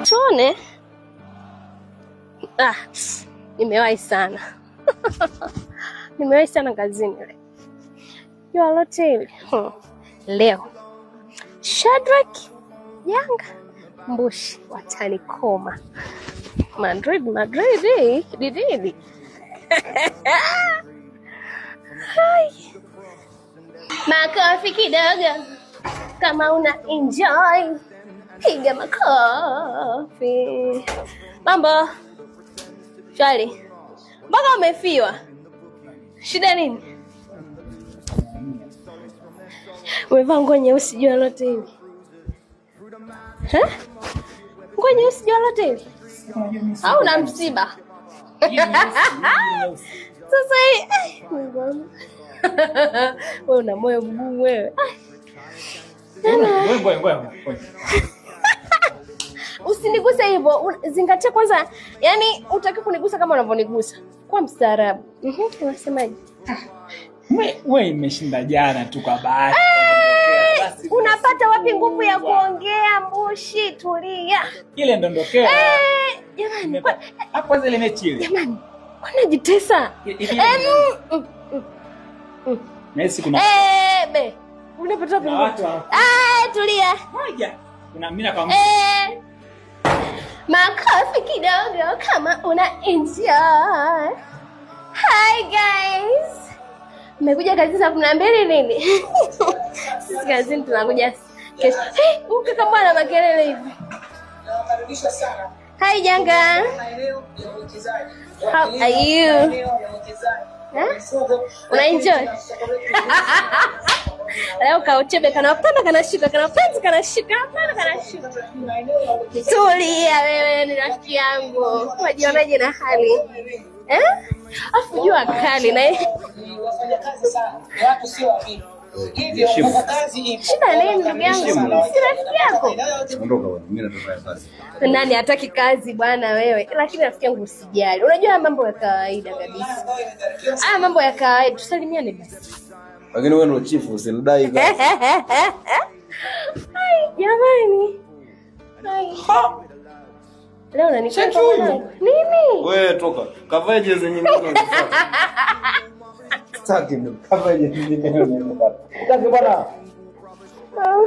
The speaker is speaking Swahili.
Tuone. Nimewahi sana. Nimewahi sana kazini leo. Yo lote leo. Shadrack, Yanga, Mbushi watanikoma. Madrid, Didi. Hai. Makofi kidogo kama una enjoy. Piga makofi. Mambo. Shali. Mbona umefiwa? Shida nini? Umevaa nguo nyeusi jua lote hili. Nguo nyeusi jua lote hili? Au una msiba? Sasa hii wewe una moyo mgumu wewe. Ngoja. Usiniguse hivyo. Zingatia kwanza, yani utaki kunigusa kama unavyonigusa. Kwa mstaarabu. Unasemaje? Wewe imeshinda jana tu kwa bahati. Unapata wapi nguvu ya kuongea Mbushi? Tulia. Ile ndondokea. Jamani. Hapo zile mechi ile. Jamani. Unajitesa. Messi kuna be. Unapata wapi nguvu? Tulia. Moja. Kuna mimi na kama makofi kidogo kama una enjoy. Hi guys. Mmekuja kazi saa 12 nini? Sisi kazini tunakuja kesho. Uko kama na makelele hivi. Nakaribisha sana. Hi Janga. How are you? Una enjoy? Leo kauchebe kanapanda kanashika kanapenzi kanashika hapana kanashika. Tulia wewe ni rafiki yangu. Unajionaje na hali? Afu jua kali na wafanya kazi sana. Watu sio wavivu. Hivyo wafanya kazi hivi. Shida nini ndugu yangu? Si rafiki yako. Ondoka wewe, mimi nataka kazi. Nani hataki kazi bwana wewe? Lakini rafiki yangu usijali. Unajua mambo ya kawaida kabisa. Haya mambo ya kawaida, tusalimiane basi. Lakini wewe ndio chief, usinidai kazi. Hai, jamani. Hai. Leo unanicheka mwanangu. Nini? Wewe toka. Kavae jezi nyingine. Sitaki ndo kavae jezi nyingine. Sitaki bwana.